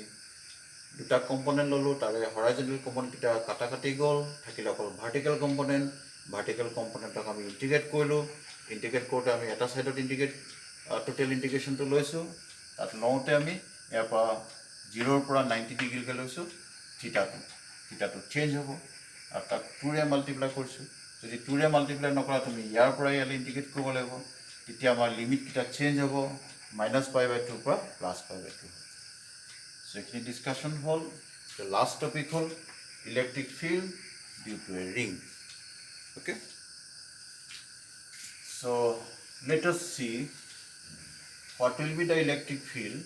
দুটা কম্পোনেন্ট ললো তাৰে হৰাইজন্টাল কম্পোনেন্ট কিটা কাটাকাটি গল থাকিলে অকল ভাৰ্টিকেল কম্পোনেন্টক আমি ইন্টিগ্ৰেট কৰিলো ইন্টিগ্ৰেট কৰোতে আমি এটা সাইডত ইন্টিগ্ৰেট টোটাল ইন্টিগ্ৰেশনটো লৈছো তাত লওঁতে আমি ইয়াৰ পৰা 0 পৰা 90 ডিগ্ৰী কে লৈছো থিটাটো চেঞ্জ হ'ব আৰু তাক 2 ৰে মাল্টিপ্লাই কৰিছো যদি 2 ৰে মাল্টিপ্লাই নকৰা তুমি ইয়াৰ পৰা ইয়ালে ইন্টিগ্ৰেট কৰিব লাগিব তেতিয়া আমাৰ লিমিট কিটা চেঞ্জ হ'ব minus pi by 2 পৰা plus pi by 2 so এইখিনি discussion হ'ল the last topic হ'ল electric field due to a ring okay so let us see what will be the electric field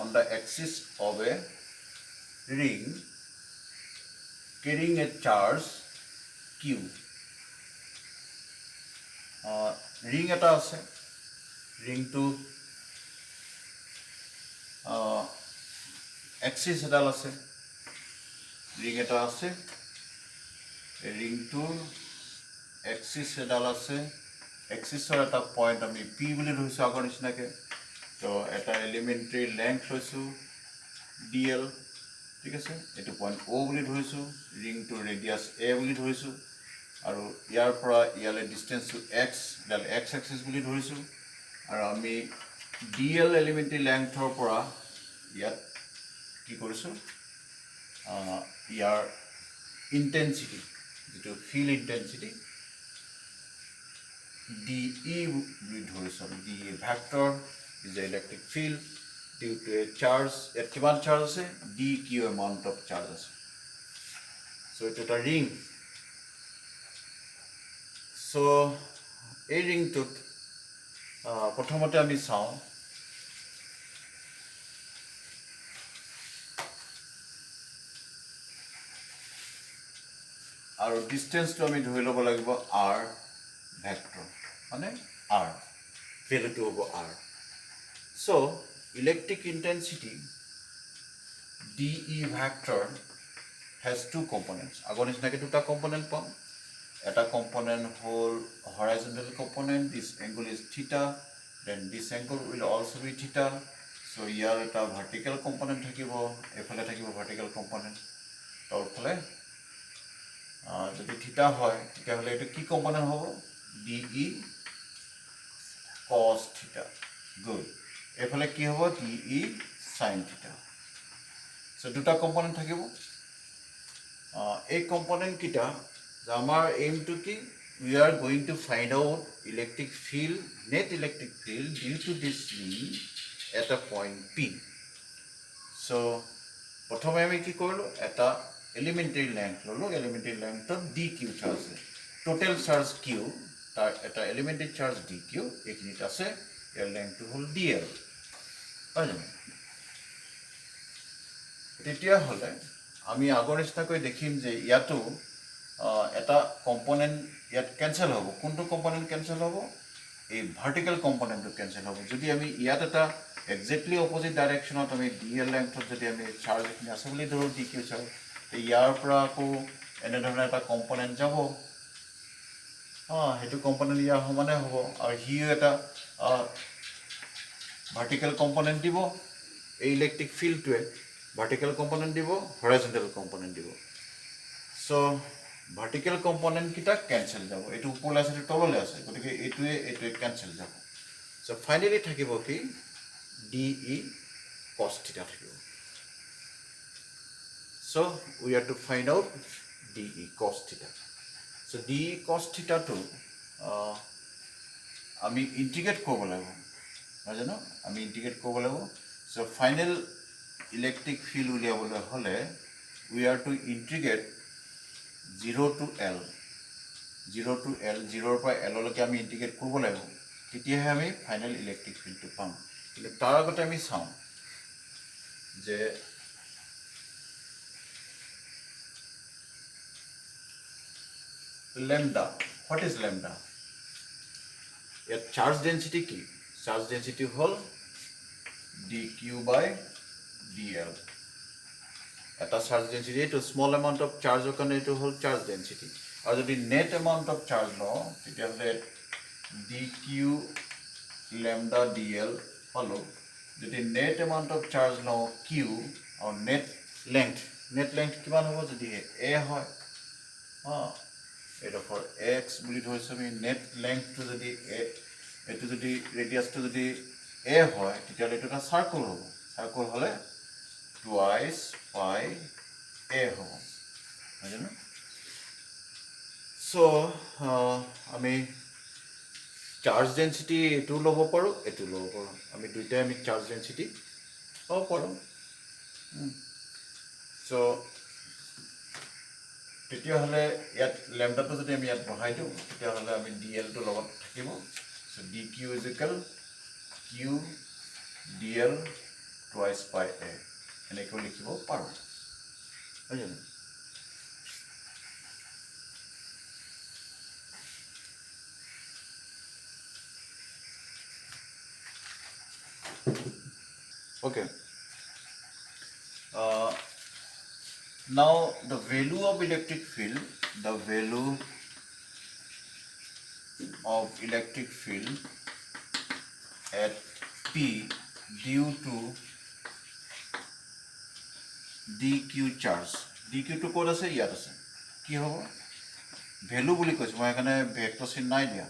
on the axis of a ring carrying a charge q ring eta ase ring to axis edal ase ring eta ase ring to axis edal ase axis or eta point ami p boli dhoisu agor nisnake to eta elementary length hoisu dl ঠিক আছে এটো point o বলি ধৰিছো ring to radius a বলি ধৰিছো আৰু ইয়াৰ পৰা ইয়ালে ডিসটেন্স টু x ডাল x axis বলি ধৰিছো আৰু আমি dl elementary lengthৰ পৰা ইয়াত কি কৰিছো ইয়াৰ intensity যেটো field intensity dE বলি ধৰিছো dE vector is the electric field due to a charge at kiman charge ase dq amount of charge ase so it is a ring so a ring to prothomote ami sao aru distance to ami dhoi lobo lagibo r vector mane r value to hobo r so electric intensity dE vector has two components. Agon is negative two component pam. Eta component whole horizontal component. This angle is theta. Then this angle will also be theta. So here eta vertical component thakibo. Efale thakibo vertical component. Tor phale jodi theta hoy tia hole etu ki component hobo dE cos theta. Good. এফালে কি হ'ব dE sin theta so দুটা component থাকিব এই component কিটা আমাৰ aim to কি we are going to find out electric field net electric field due to this ring at a point p so প্ৰথমে আমি কি কৰিলো এটা elementary length ললো elementary length of dq charge total charge q তাৰ এটা elementary charge dq এইখিনিত আছে ইয়াৰ length to হল dl তেতিয়া হলে আমি আগৰ নিচিনাকৈ দেখিম যে ইয়াতো এটা কম্পোনেন্ট ইয়াত ক্যান্সেল হ'ব কোনটো কম্পোনেন্ট ক্যান্সেল হ'ব এই ভাৰ্টিক্যাল কম্পোনেন্টটো ক্যান্সেল হ'ব যদি আমি ইয়াত এটা এক্স্যাক্টলি অপোজিট ডাইৰেকশনত আমি dl লেংথত যদি আমি চাৰ্জ এখিনি আছে বুলি ধৰো dq চাৰ্জ ইয়াৰ পৰা কো এনে ধৰণৰ এটা কম্পোনেন্ট যাব হেতু কম্পোনেন্ট ইয়াৰ সমানে হ'ব আৰু হিও এটা vertical component দিব এই electric field to vertical component দিব horizontal component দিব so vertical component kita cancel যাব এটো উপলে আছে তললে আছে গতিকে এটোৱে cancel যাব so finally থাকিব কি dE cos theta থাকিব so we have to find out dE cos theta so dE cos theta to আমি ইন্টিগ্রেট করব লাগিব জানো আমি ইন্টিগ্রেট করব লাগিব so final electric field উলিয়াবলৈ হলে we are to integrate 0 to l 0 to l 0 পৰা l লৈকে আমি ইন্টিগ্ৰেট কৰব লাগিব তেতিয়াহে আমি ফাইনাল ইলেক্ট্ৰিক ফিল্ডটো পাম কিন্তু তাৰ আগতে আমি চাও যে lambda what is lambda a charge density কি charge density hall dq by dl এটা charge density to small amount of charge কাৰণে এটো হল charge density আৰু যদি net amount of charge ল তেতিয়া হলে dq lambda dl হলো যদি net amount of charge ল q আৰু net length কিমান হ'ব যদি a হয় এটা ফৰ x বুলি ধৰিছো আমি net length to যদি a এটো যদি radius to যদি a হয় তেতিয়া এটো এটা সার্কেল হ'ব সার্কেল হলে twice pi a হ'ব বুঝলেন so আমি চাৰ্জ ডেঞ্চিটি এইটো ল'ব পাৰোঁ, এইটো ল'ব পাৰোঁ। আমি দুইটাই আমি চাৰ্জ ডেঞ্চিটি ল'ব পাৰোঁ। চ' তেতিয়াহ'লে ইয়াত লেমডাটো যদি আমি ইয়াত বহাই দিওঁ তেতিয়াহ'লে আমি ডি এলটোৰ লগত থাকিব। So' D q equal q D L twice pi a এনেকৈ লিখিব পাৰোঁ, হয় জানো? Okay. Now the value of electric field, the value of electric field at P due to dq charge. dq to ক'ত আছে? ইয়াত আছে। কি হ'ব? ভেলু বুলি কৈছোঁ মই, এখানে ভেক্টৰ চিন নাই দিয়া।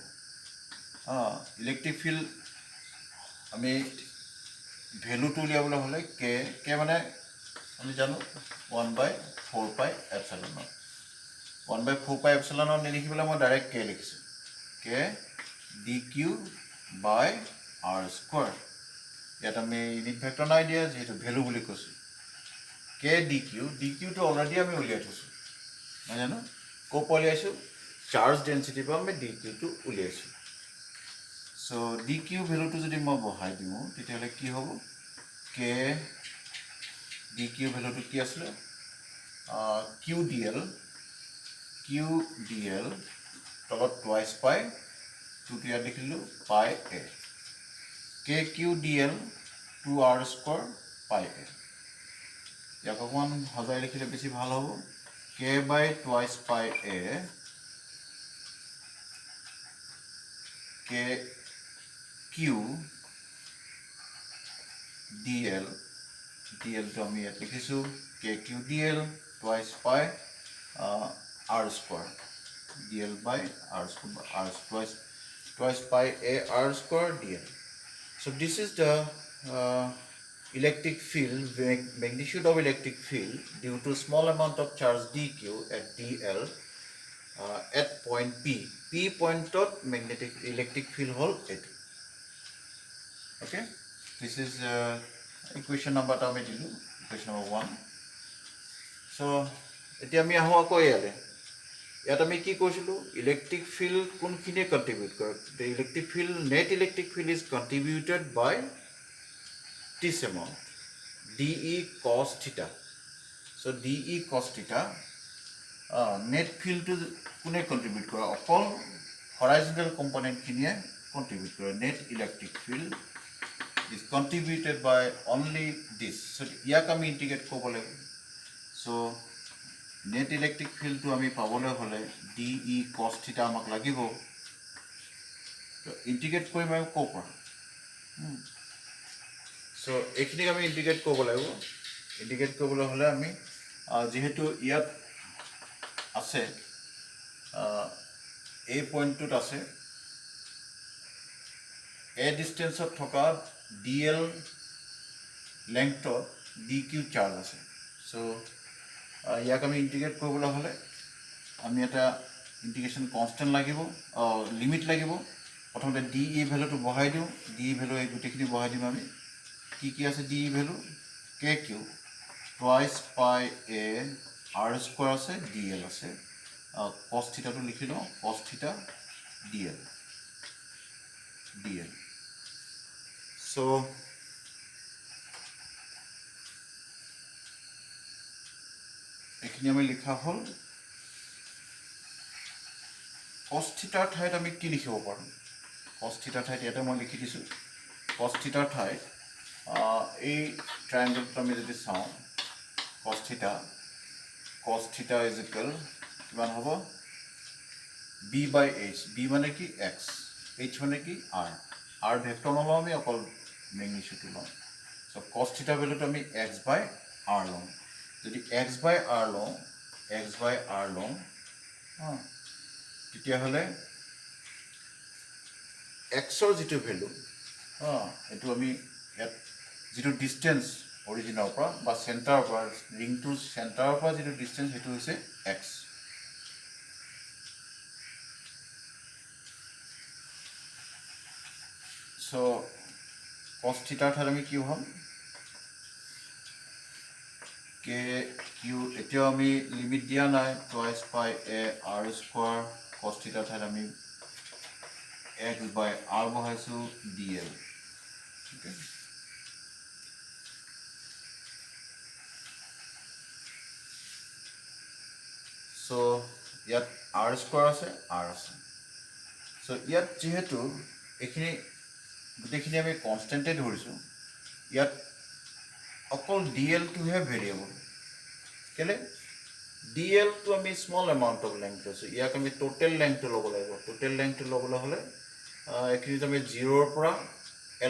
ইলেক্ট্ৰিক ফিল্ড আমি ভেলুটো উলিয়াবলৈ হ'লে কে মানে আমি জানো 1/4 পাই এপচিলন নট। 1/4 পাই এপচিলন নট নিলিখি পেলাই মই ডাইৰেক্ট কে লিখিছোঁ, কে ডি কিউ বাই আৰ স্কোৱাৰ। ইয়াত আমি ইউনিট ভেক্টৰ নাই দিয়া যিহেতু ভেলু বুলি কৈছোঁ। কে ডি কিউটো অলৰেডি আমি উলিয়াই থৈছোঁ, নহয় জানো? ক'ৰ পৰা উলিয়াইছোঁ? চাৰ্জ ডেঞ্চিটিৰ পৰা আমি ডি কিউটো উলিয়াইছোঁ। চ' ডি কিউ ভেলুটো যদি মই বহাই দিওঁ তেতিয়াহ'লে কি হ'ব? কে ডি কিউ ভেলুটো কি আছিলে? কিউ ডি এল তলত টুৱাইচ পাই, টুটো ইয়াত লিখিলোঁ pi a, k Q D l 2r square pi a. ইয়াক অকণমান সজাই লিখিলে বেছি ভাল হ'ব। কে বাই twice pi a k Q D এলটো আমি ইয়াত লিখিছোঁ K Q D L twice pi R square, D L by R square, twice pi a r square dl. So this is the electric field, magnitude of electric field due to small amount of charge dq at dl at point p. P point of magnetic electric field hole at. Okay, this is equation number equation number 1. So এতিয়া আমি আহোঁ আকৌ ইয়ালে। ইয়াত আমি কি কৈছিলোঁ? Electric field কোনখিনিয়ে কণ্ট্ৰিবিউট কৰে? The electric field, net electric field is contributed by this amount d e cos theta. So' D e cos থিটা নেট ফিল্ডটো কোনে কণ্ট্ৰিবিউট কৰে? অকল হৰাইজনেল কম্পনেণ্টখিনিয়ে কণ্ট্ৰিবিউট কৰে। Net electric field is contributed by only this. So' ইয়াক আমি integrate কৰিব লাগিব। চ' নেট ইলেক্ট্ৰিক ফিল্ডটো আমি পাবলৈ হ'লে ডি ই কছ থিটা আমাক লাগিব। ইণ্টিগ্ৰেট কৰিম আমি ক'ৰ পৰা? চ' এইখিনিক আমি ইণ্টিগ্ৰেট কৰিব লাগিব। ইণ্টিগ্ৰেট কৰিবলৈ হ'লে আমি যিহেতু ইয়াত আছে এই পইণ্টটোত আছে এ ডিষ্টেঞ্চত থকা ডি এল লেংথত ডি কিউ চাৰ্জ আছে। চ' ইয়াক আমি ইণ্টিগ্ৰেট কৰিবলৈ হ'লে আমি এটা ইণ্টিগ্ৰেশ্যন কনষ্টেণ্ট লাগিব, লিমিট লাগিব। প্ৰথমতে ডি ই ভেলুটো বহাই দিওঁ, ডি ই ভেলু এই গোটেইখিনি বহাই দিম আমি। কি আছে ডি ই ভেলু? কে কিউ টুৱাইচ পাই এ আৰ স্কোৱাৰ আছে, ডি এল আছে। কছ থিটাটো লিখি লওঁ, কছ থিটা ডি এল। চ' এইখিনি আমি লিখা হ'ল। কছ থিটাৰ ঠাইত আমি কি লিখিব পাৰোঁ? কছ থিটাৰ ঠাইত ইয়াতে মই লিখি দিছোঁ। কছ থিটাৰ ঠাইত এই ট্ৰায়েংগলটো আমি যদি চাওঁ, কছ থিটা ইজ ইকুৱেল কিমান হ'ব? বি বাই এইচ। বি মানে কি? এক্স। এইচ মানে কি? আৰ ভেক্টৰ নলওঁ আমি, অকল মেগনিচিউডটো লওঁ। চ' কছ থিটাৰ ভেলুটো আমি এক্স বাই আৰ লওঁ। যদি এক্স বাই আৰ লওঁ তেতিয়াহ'লে এক্সৰ যিটো ভেলু এইটো আমি ইয়াত যিটো ডিষ্টেঞ্চ অৰিজিনৰ পৰা বা চেণ্টাৰৰ পৰা, ৰিংটোৰ চেণ্টাৰৰ পৰা যিটো ডিষ্টেঞ্চ সেইটো হৈছে এক্স। so cos theta ঠাইত আমি কি হ'ল k q এতিয়াও আমি লিমিট দিয়া নাই twice pi a r square cos theta ঠাইত আমি x by r বহাইছো dl okay so ইয়াত r square আছে r আছে so ইয়াত যেহেতু এখিনি গুটেখিনি আমি কনস্ট্যান্টে ধৰিছো ইয়াত অকল dl টো হে ভেৰিয়েবল কেলে dl টো আমি স্মল এমাউন্ট অফ লেংথ আছে ইয়াক আমি টোটাল লেংথ ল'ব লাগিব টোটাল লেংথ ল'বলৈ হলে এখিনি আমি 0 ৰ পৰা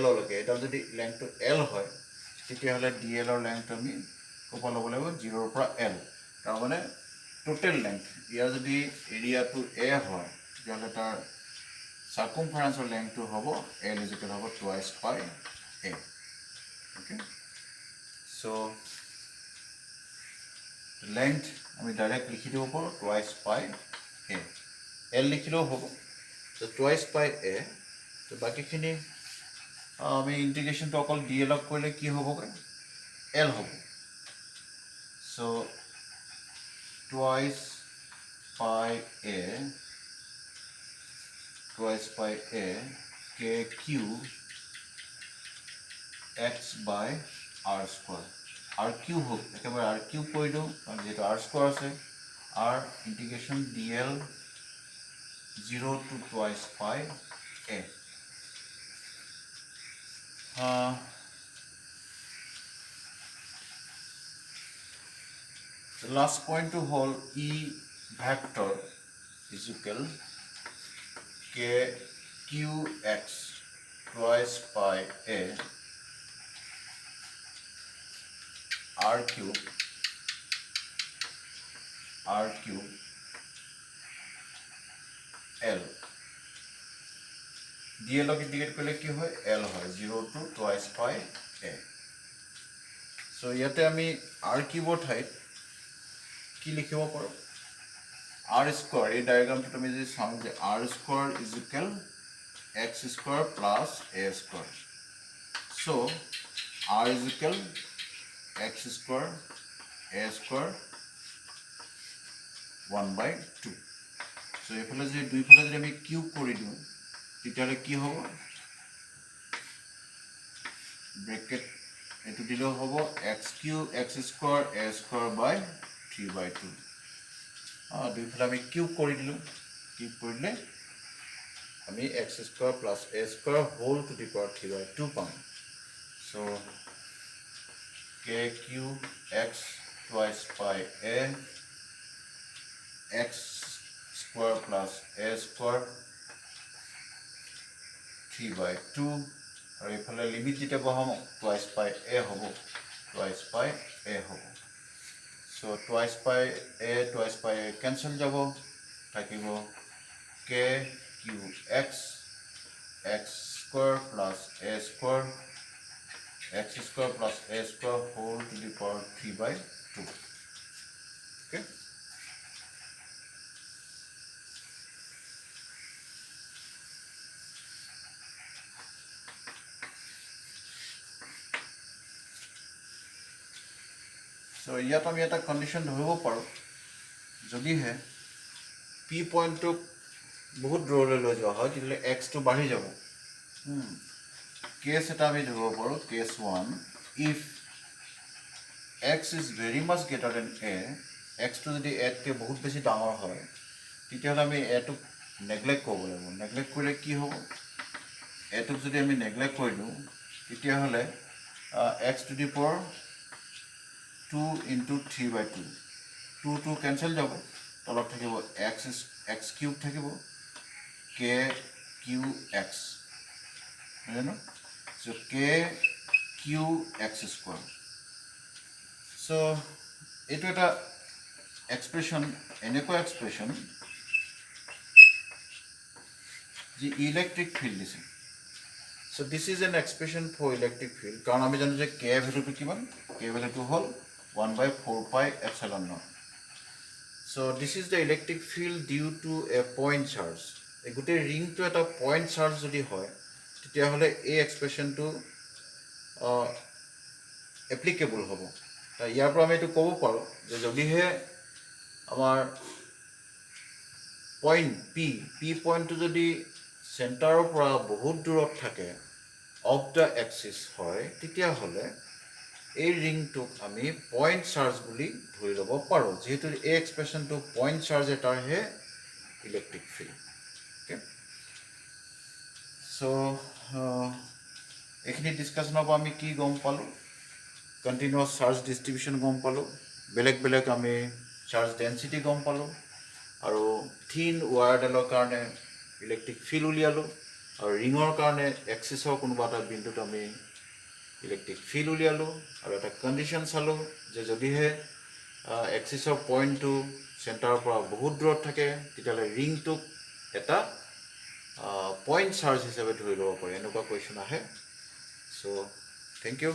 l লৈকে এটা যদি লেংথ l হয় তেতিয়া হলে dl ৰ লেংথ আমি কোপা ল'ব লাগিব 0 ৰ পৰা l তাৰ মানে টোটাল লেংথ ইয়াৰ যদি এৰিয়াটো a হয় তেতিয়াহলে তাৰ circumference length to hobo L is equal to twice pi a. Okay. So the length I mean direct likhido hobo twice pi a. L likhido hobo. So twice pi a. So baki khini I integration to okol dl of korle ki hobo L hobo. So twice pi a twice pi a k q x by r square r cube হোক একেবারে r cube কই দিও কারণ যেটা r square আছে r integration dl 0 to twice pi a the last point to hold e vector is equal k q x twice pi a r cube l dl ক integrate করলে কি হয় l হয় 0 to twice pi a so ইয়াতে আমি r কিউবৰ ঠাইত কি লিখিব পাৰো r square এই ডায়াগ্রামটো তুমি যদি চাও যে r square is equal x square plus a square so r is equal x square a square 1 by 2 so এফালে যে দুই ফালে যদি আমি কিউব কৰি দিও তেতিয়ালে কি হ'ব ব্র্যাকেট এটো দিলেও হ'ব x cube x square a square by 3 by 2 দুই ফালে আমি কিউব কৰি দিলো কিউব কৰিলে আমি x square plus a square whole to the power 3 by 2 পাম so k cube x twice pi a x square plus a square 3 by 2 আৰু এফালে লিমিট যেটা বহাম twice pi a হ'ব twice pi a হ'ব so twice pi a cancel jabo থাকিব k cube x square plus a square x square plus a square whole to the power 3 by 2 okay so ইয়াত আমি এটা condition ধৰিব পাৰো যদি হে p পয়েন্ট টু বহুত দূৰলৈ লৈ যোৱা হয় তেতিয়ালে x টো বাঢ়ি যাব কেস এটা আমি ধৰিব পাৰো case 1 if x is very much greater than a x টো যদি a কে বহুত বেছি ডাঙৰ হয় তেতিয়ালে আমি a টো নেগলেক্ট কৰিব লাগিব নেগলেক্ট কৰিলে কি হ'ব a টো যদি আমি নেগলেক্ট কৰিলো তেতিয়ালে x to the power 2 into 3 by 2 2 2 cancel যাব তলত থাকিব x cube থাকিব k q x জানো so k q x square so এটো এটা এক্সপ্রেশন এনেকুৱা এক্সপ্রেশন যে ইলেকট্রিক ফিল্ড দিছে so this is an expression for electric field কারণ আমি জানো যে k ভ্যালুটো কিমান k ভ্যালুটো hall 1 by 4 pi epsilon naught so this is the electric field due to a point charge a gote ring to eta point charge jodi hoy তেতিয়াহ'লে এই এক্সপ্ৰেশ্যনটো applicable হ'ব। ইয়াৰ পৰা আমি এইটো ক'ব পাৰোঁ যে যদিহে আমাৰ পইণ্ট পি পইণ্টটো যদি চেণ্টাৰৰ পৰা বহুত দূৰত থাকে অফ দ্য এক্সিছ হয়, তেতিয়াহ'লে এই ৰিংটোক আমি পইণ্ট চাৰ্জ বুলি ধৰি ল'ব পাৰোঁ, যিহেতু এই এক্সপ্ৰেশ্যনটো পইণ্ট চাৰ্জ এটাৰহে ইলেক্ট্ৰিক ফিল্ড। অ'কে, চ' এইখিনি ডিছকাশ্যনৰ পৰা আমি কি গম পালোঁ? কণ্টিনিউৱাছ চাৰ্জ ডিষ্ট্ৰিবিউশ্যন গম পালোঁ, বেলেগ বেলেগ আমি চাৰ্জ ডেঞ্চিটি গম পালোঁ, আৰু থিন ৱায়াৰডালৰ কাৰণে ইলেক্ট্ৰিক ফিল্ড উলিয়ালোঁ, আৰু ৰিঙৰ কাৰণে এক্সিছৰ কোনোবা এটা বিন্দুত আমি ইলেক্ট্ৰিক ফিল্ড উলিয়ালোঁ, আৰু এটা কণ্ডিশ্যন চালোঁ যে যদিহে এক্সিছৰ পইণ্টটো চেণ্টাৰৰ পৰা বহুত দূৰত থাকে তেতিয়াহ'লে ৰিংটোক এটা পইণ্ট চাৰ্জ হিচাপে ধৰি ল'ব পাৰি। এনেকুৱা কুৱেশ্যন আহে। চ' থেংক ইউ।